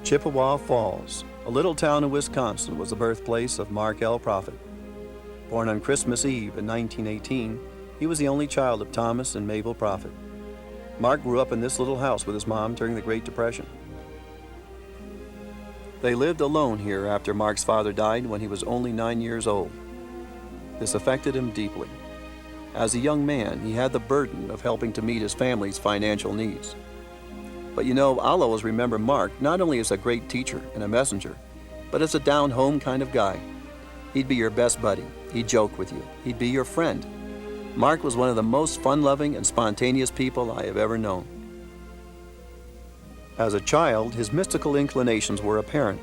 Chippewa Falls, a little town in Wisconsin, was the birthplace of Mark L. Prophet. Born on Christmas Eve in 1918, he was the only child of Thomas and Mabel Prophet. Mark grew up in this little house with his mom during the Great Depression. They lived alone here after Mark's father died when he was only 9 years old. This affected him deeply. As a young man, he had the burden of helping to meet his family's financial needs. But I'll always remember Mark not only as a great teacher and a messenger, but as a down-home kind of guy. He'd be your best buddy. He'd joke with you. He'd be your friend. Mark was one of the most fun-loving and spontaneous people I have ever known. As a child, his mystical inclinations were apparent.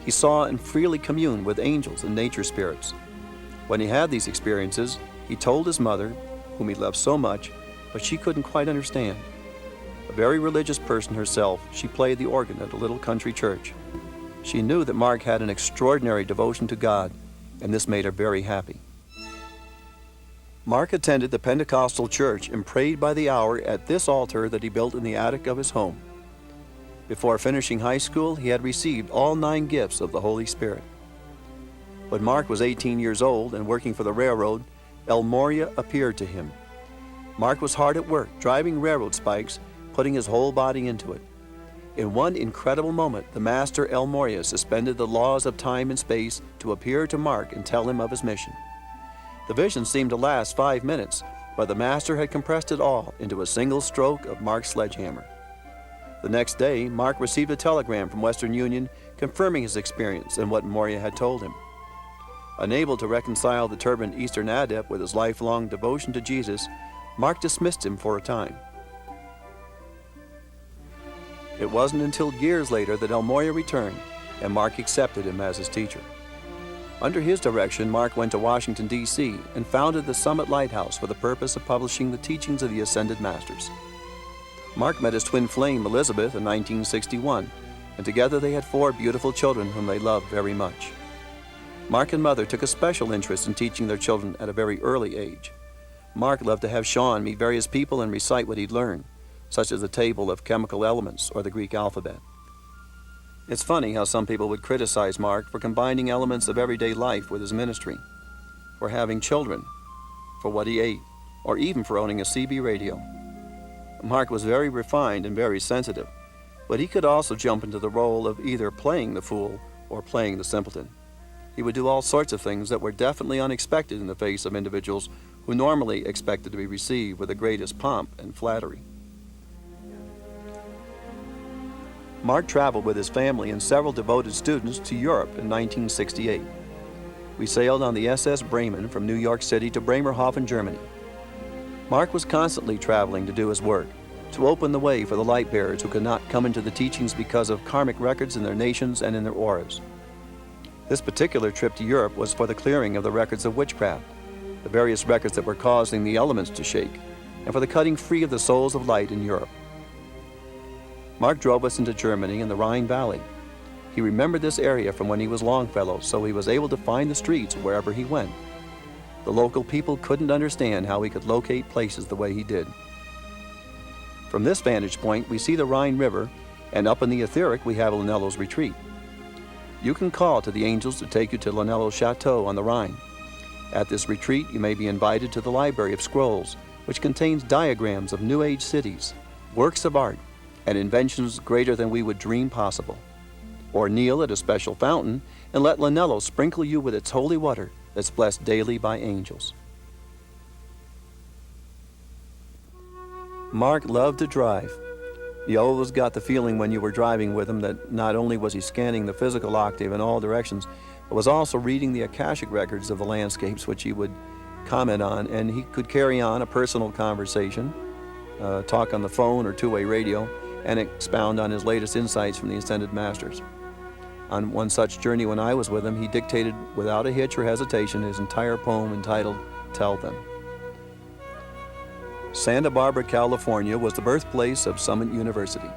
He saw and freely communed with angels and nature spirits. When he had these experiences, he told his mother, whom he loved so much, but she couldn't quite understand. A very religious person herself, she played the organ at a little country church. She knew that Mark had an extraordinary devotion to God, and this made her very happy. Mark attended the Pentecostal church and prayed by the hour at this altar that he built in the attic of his home. Before finishing high school, he had received all 9 gifts of the Holy Spirit. When Mark was 18 years old and working for the railroad, El Morya appeared to him. Mark was hard at work, driving railroad spikes, putting his whole body into it. In one incredible moment, the master El Morya suspended the laws of time and space to appear to Mark and tell him of his mission. The vision seemed to last 5 minutes, but the master had compressed it all into a single stroke of Mark's sledgehammer. The next day, Mark received a telegram from Western Union confirming his experience and what Morya had told him. Unable to reconcile the turbaned Eastern adept with his lifelong devotion to Jesus, Mark dismissed him for a time. It wasn't until years later that El Morya returned, and Mark accepted him as his teacher. Under his direction, Mark went to Washington, D.C., and founded the Summit Lighthouse for the purpose of publishing the teachings of the Ascended Masters. Mark met his twin flame, Elizabeth, in 1961, and together they had 4 beautiful children whom they loved very much. Mark and Mother took a special interest in teaching their children at a very early age. Mark loved to have Sean meet various people and recite what he'd learned, such as the table of chemical elements or the Greek alphabet. It's funny how some people would criticize Mark for combining elements of everyday life with his ministry, for having children, for what he ate, or even for owning a CB radio. Mark was very refined and very sensitive, but he could also jump into the role of either playing the fool or playing the simpleton. He would do all sorts of things that were definitely unexpected in the face of individuals who normally expected to be received with the greatest pomp and flattery. Mark traveled with his family and several devoted students to Europe in 1968. We sailed on the SS Bremen from New York City to Bremerhaven, Germany. Mark was constantly traveling to do his work, to open the way for the light bearers who could not come into the teachings because of karmic records in their nations and in their auras. This particular trip to Europe was for the clearing of the records of witchcraft, the various records that were causing the elements to shake, and for the cutting free of the souls of light in Europe. Mark drove us into Germany and the Rhine Valley. He remembered this area from when he was Longfellow, so he was able to find the streets wherever he went. The local people couldn't understand how he could locate places the way he did. From this vantage point, we see the Rhine River, and up in the etheric, we have Lanello's retreat. You can call to the angels to take you to Lanello's chateau on the Rhine. At this retreat, you may be invited to the Library of Scrolls, which contains diagrams of New Age cities, works of art, and inventions greater than we would dream possible. Or kneel at a special fountain and let Lanello sprinkle you with its holy water that's blessed daily by angels. Mark loved to drive. You always got the feeling when you were driving with him that not only was he scanning the physical octave in all directions, but was also reading the Akashic records of the landscapes which he would comment on, and he could carry on a personal conversation, talk on the phone or two-way radio, and expound on his latest insights from the Ascended Masters. On one such journey when I was with him, he dictated without a hitch or hesitation his entire poem entitled Tell Them. Santa Barbara, California was the birthplace of Summit University.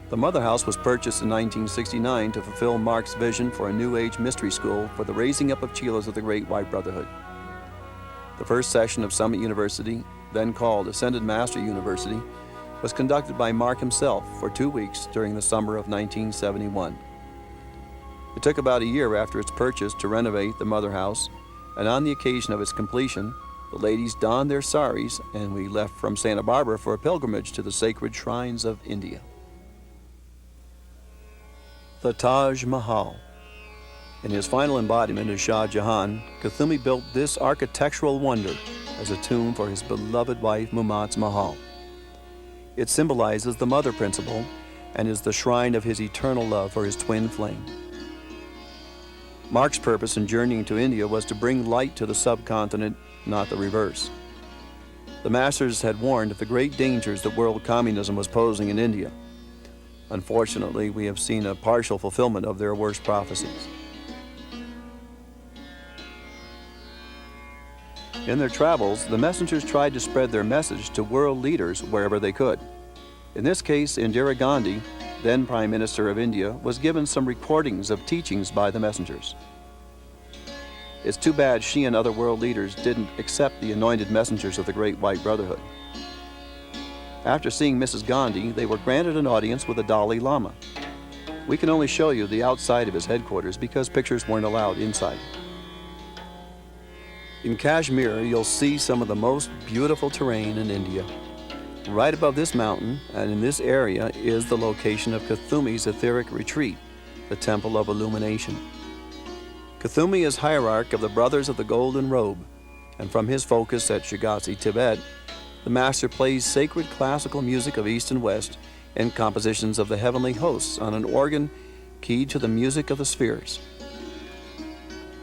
The mother house was purchased in 1969 to fulfill Mark's vision for a New Age mystery school for the raising up of Chelas of the Great White Brotherhood. The first session of Summit University, then called Ascended Master University, was conducted by Mark himself for 2 weeks during the summer of 1971. It took about a year after its purchase to renovate the mother house, and on the occasion of its completion, the ladies donned their saris and we left from Santa Barbara for a pilgrimage to the sacred shrines of India. The Taj Mahal. In his final embodiment as Shah Jahan, Kuthumi built this architectural wonder as a tomb for his beloved wife Mumtaz Mahal. It symbolizes the mother principle and is the shrine of his eternal love for his twin flame. Mark's purpose in journeying to India was to bring light to the subcontinent, not the reverse. The masters had warned of the great dangers that world communism was posing in India. Unfortunately, we have seen a partial fulfillment of their worst prophecies. In their travels, the messengers tried to spread their message to world leaders wherever they could. In this case, Indira Gandhi, then Prime Minister of India, was given some recordings of teachings by the messengers. It's too bad she and other world leaders didn't accept the anointed messengers of the Great White Brotherhood. After seeing Mrs. Gandhi, they were granted an audience with the Dalai Lama. We can only show you the outside of his headquarters because pictures weren't allowed inside. In Kashmir, you'll see some of the most beautiful terrain in India. Right above this mountain and in this area is the location of Kuthumi's etheric retreat, the Temple of Illumination. Kuthumi is hierarch of the Brothers of the Golden Robe, and from his focus at Shigasi, Tibet, the master plays sacred classical music of East and West and compositions of the heavenly hosts on an organ keyed to the music of the spheres.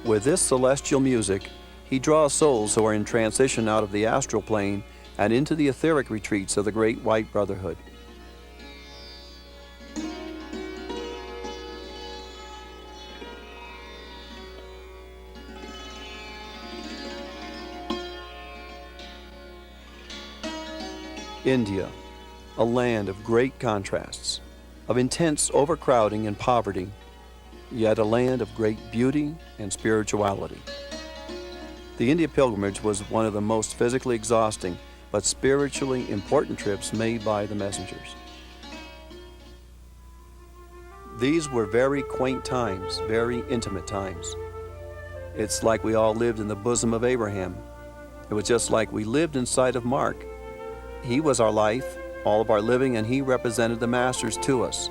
With this celestial music, he draws souls who are in transition out of the astral plane and into the etheric retreats of the Great White Brotherhood. India, a land of great contrasts, of intense overcrowding and poverty, yet a land of great beauty and spirituality. The India pilgrimage was one of the most physically exhausting but spiritually important trips made by the messengers. These were very quaint times, very intimate times. It's like we all lived in the bosom of Abraham. It was just like we lived inside of Mark. He was our life, all of our living, and he represented the masters to us.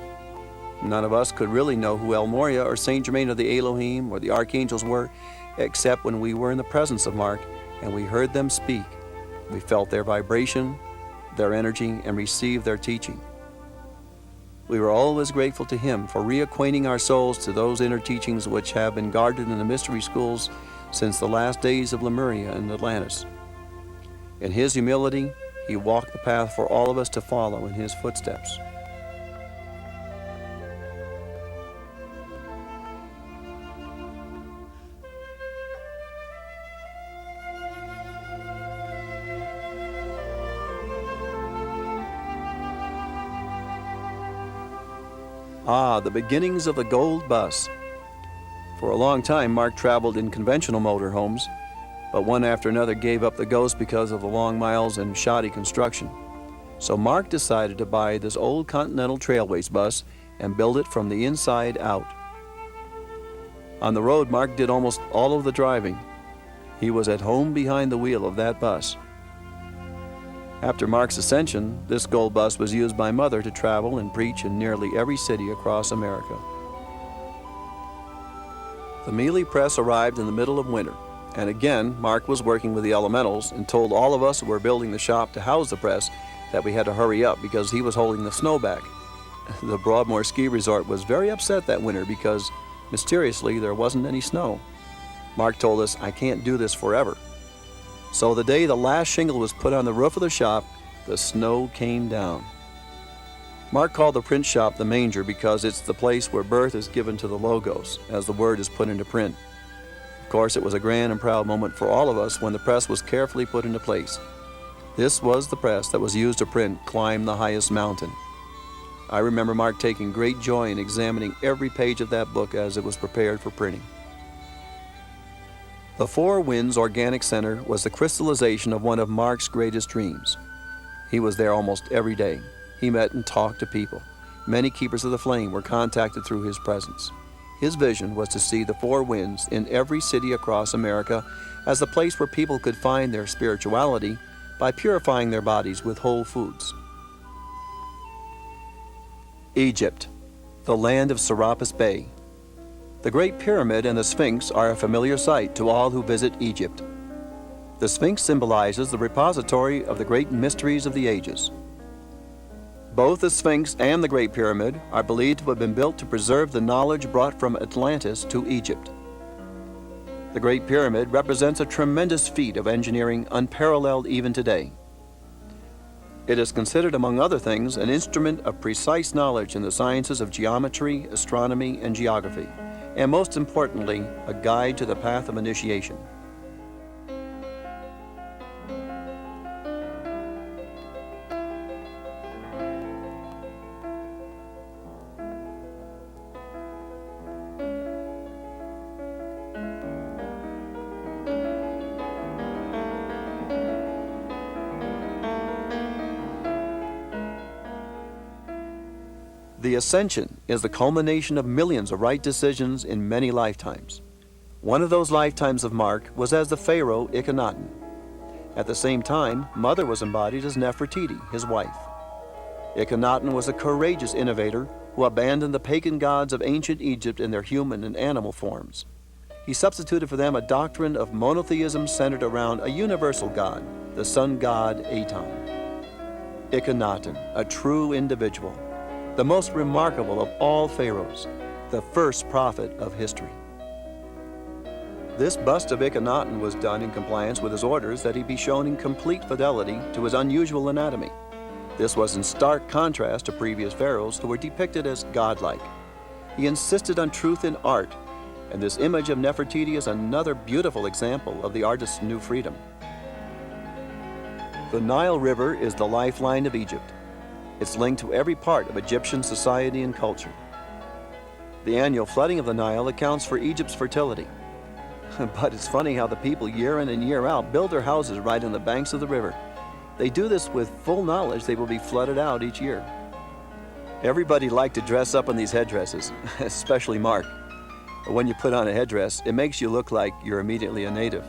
None of us could really know who El Morya or Saint Germain or the Elohim or the archangels were, except when we were in the presence of Mark and we heard them speak. We felt their vibration, their energy, and received their teaching. We were always grateful to him for reacquainting our souls to those inner teachings which have been guarded in the mystery schools since the last days of Lemuria and Atlantis. In his humility, he walked the path for all of us to follow in his footsteps. Ah, the beginnings of the Gold Bus. For a long time, Mark traveled in conventional motorhomes, but one after another gave up the ghost because of the long miles and shoddy construction. So Mark decided to buy this old Continental Trailways bus and build it from the inside out. On the road, Mark did almost all of the driving. He was at home behind the wheel of that bus. After Mark's ascension, this gold bus was used by Mother to travel and preach in nearly every city across America. The Mealy Press arrived in the middle of winter, and again, Mark was working with the elementals and told all of us who were building the shop to house the press that we had to hurry up because he was holding the snow back. The Broadmoor Ski Resort was very upset that winter because, mysteriously, there wasn't any snow. Mark told us, "I can't do this forever." So the day the last shingle was put on the roof of the shop, the snow came down. Mark called the print shop the manger because it's the place where birth is given to the logos, as the word is put into print. Of course, it was a grand and proud moment for all of us when the press was carefully put into place. This was the press that was used to print Climb the Highest Mountain. I remember Mark taking great joy in examining every page of that book as it was prepared for printing. The Four Winds Organic Center was the crystallization of one of Mark's greatest dreams. He was there almost every day, He met and talked to people. Many keepers of the flame were contacted through his presence. His vision was to see the four winds in every city across America as the place where people could find their spirituality by purifying their bodies with whole foods. Egypt, the land of Serapis Bey. The Great Pyramid and the Sphinx are a familiar sight to all who visit Egypt. The Sphinx symbolizes the repository of the great mysteries of the ages. Both the Sphinx and the Great Pyramid are believed to have been built to preserve the knowledge brought from Atlantis to Egypt. The Great Pyramid represents a tremendous feat of engineering unparalleled even today. It is considered, among other things, an instrument of precise knowledge in the sciences of geometry, astronomy, and geography, and most importantly, a guide to the path of initiation. The Ascension is the culmination of millions of right decisions in many lifetimes. One of those lifetimes of Mark was as the pharaoh Akhenaten. At the same time, Mother was embodied as Nefertiti, his wife. Akhenaten was a courageous innovator who abandoned the pagan gods of ancient Egypt in their human and animal forms. He substituted for them a doctrine of monotheism centered around a universal god, the sun god Aton. Akhenaten, a true individual, the most remarkable of all pharaohs, the first prophet of history. This bust of Akhenaten was done in compliance with his orders that he be shown in complete fidelity to his unusual anatomy. This was in stark contrast to previous pharaohs who were depicted as godlike. He insisted on truth in art, and this image of Nefertiti is another beautiful example of the artist's new freedom. The Nile River is the lifeline of Egypt. It's linked to every part of Egyptian society and culture. The annual flooding of the Nile accounts for Egypt's fertility. But it's funny how the people year in and year out build their houses right on the banks of the river. They do this with full knowledge they will be flooded out each year. Everybody liked to dress up in these headdresses, especially Mark. When you put on a headdress, it makes you look like you're immediately a native.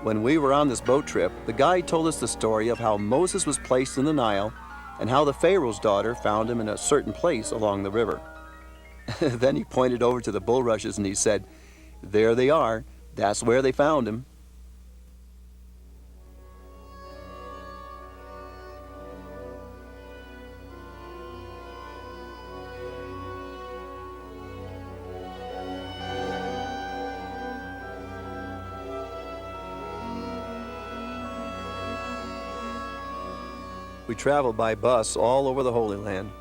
When we were on this boat trip, the guide told us the story of how Moses was placed in the Nile and how the Pharaoh's daughter found him in a certain place along the river. Then he pointed over to the bulrushes and he said, "There they are. That's where they found him." We traveled by bus all over the Holy Land,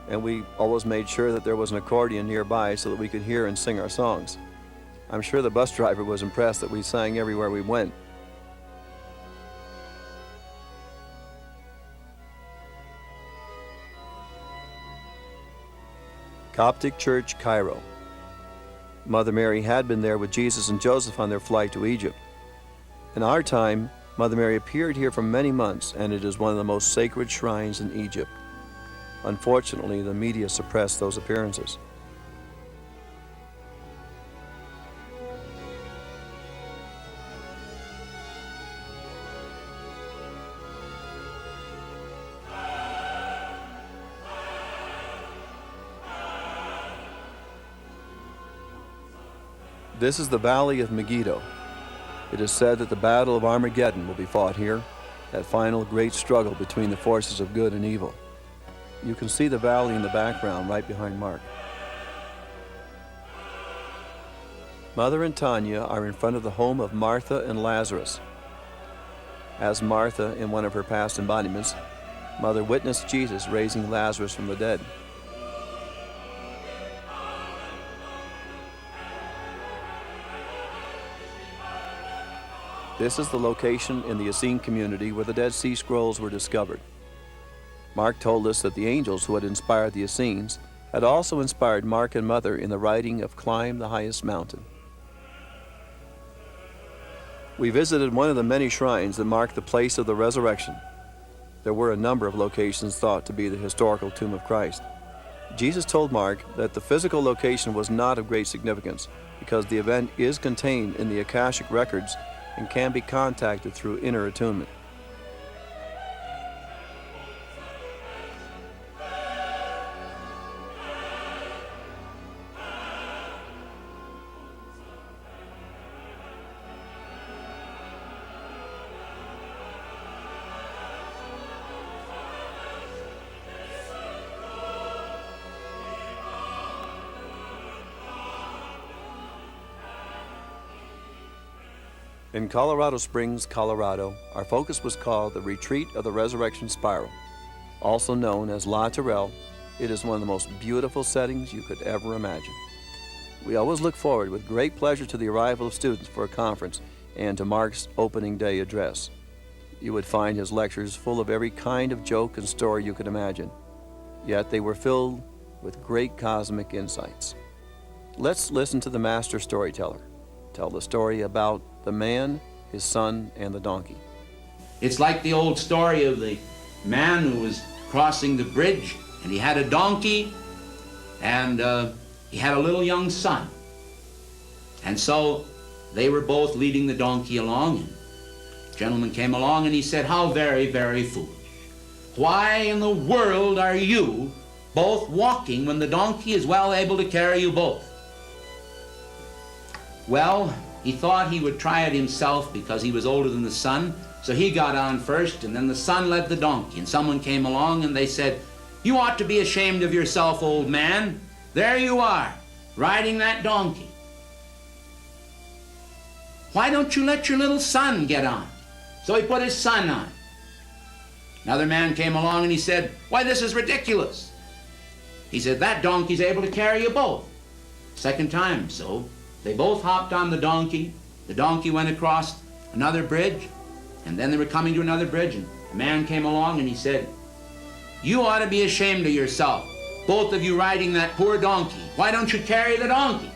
and we always made sure that there was an accordion nearby so that we could hear and sing our songs. I'm sure the bus driver was impressed that we sang everywhere we went. Coptic Church, Cairo. Mother Mary had been there with Jesus and Joseph on their flight to Egypt. In our time, Mother Mary appeared here for many months, and it is one of the most sacred shrines in Egypt. Unfortunately, the media suppressed those appearances. This is the Valley of Megiddo. It is said that the Battle of Armageddon will be fought here, that final great struggle between the forces of good and evil. You can see the valley in the background right behind Mark. Mother and Tanya are in front of the home of Martha and Lazarus. As Martha, in one of her past embodiments, Mother witnessed Jesus raising Lazarus from the dead. This is the location in the Essene community where the Dead Sea Scrolls were discovered. Mark told us that the angels who had inspired the Essenes had also inspired Mark and Mother in the writing of Climb the Highest Mountain. We visited one of the many shrines that mark the place of the resurrection. There were a number of locations thought to be the historical tomb of Christ. Jesus told Mark that the physical location was not of great significance because the event is contained in the Akashic records and can be contacted through inner attunement. In Colorado Springs, Colorado, our focus was called the Retreat of the Resurrection Spiral. Also known as La Tourelle, it is one of the most beautiful settings you could ever imagine. We always look forward with great pleasure to the arrival of students for a conference and to Mark's opening day address. You would find his lectures full of every kind of joke and story you could imagine, yet they were filled with great cosmic insights. Let's listen to the master storyteller tell the story about the man, his son, and the donkey. It's like the old story of the man who was crossing the bridge, and he had a donkey, and he had a little young son. And so they were both leading the donkey along, and the gentleman came along and he said, "How very, very foolish. Why in the world are you both walking when the donkey is well able to carry you both?" Well, he thought he would try it himself because he was older than the son, so he got on first, and then the son led the donkey, and someone came along and they said, "You ought to be ashamed of yourself, old man. There you are, riding that donkey. Why don't you let your little son get on?" So he put his son on. Another man came along and he said, "Why, this is ridiculous." He said, "That donkey's able to carry you both." Second time, so they both hopped on the donkey. The donkey went across another bridge, and then they were coming to another bridge, and a man came along and he said, "You ought to be ashamed of yourself, both of you riding that poor donkey. Why don't you carry the donkey?"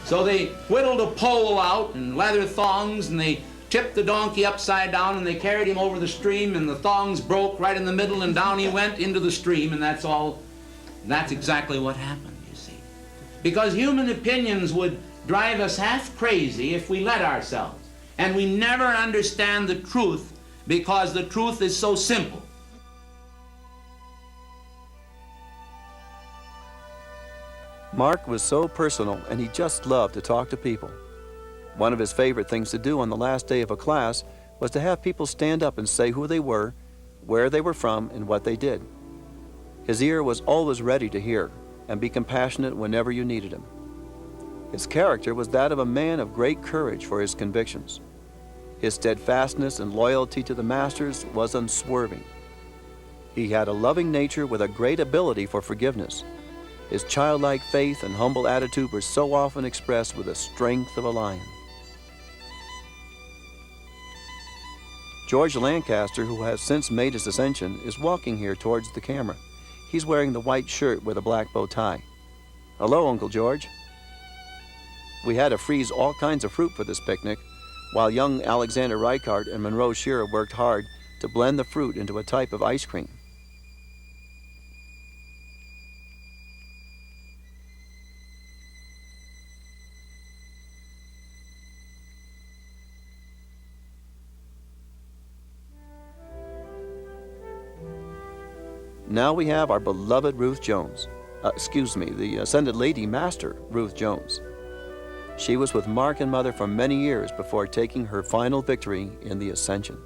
So they whittled a pole out and leather thongs, and they tipped the donkey upside down, and they carried him over the stream, and the thongs broke right in the middle, and down he went into the stream, and that's all. That's exactly what happened, you see. Because human opinions would drive us half crazy if we let ourselves. And we never understand the truth because the truth is so simple. Mark was so personal, and he just loved to talk to people. One of his favorite things to do on the last day of a class was to have people stand up and say who they were, where they were from, and what they did. His ear was always ready to hear and be compassionate whenever you needed him. His character was that of a man of great courage for his convictions. His steadfastness and loyalty to the masters was unswerving. He had a loving nature with a great ability for forgiveness. His childlike faith and humble attitude were so often expressed with the strength of a lion. George Lancaster, who has since made his ascension, is walking here towards the camera. He's wearing the white shirt with a black bow tie. Hello, Uncle George. We had to freeze all kinds of fruit for this picnic, while young Alexander Reichart and Monroe Shearer worked hard to blend the fruit into a type of ice cream. Now we have our beloved Ruth Jones. The Ascended Lady Master, Ruth Jones. She was with Mark and Mother for many years before taking her final victory in the Ascension.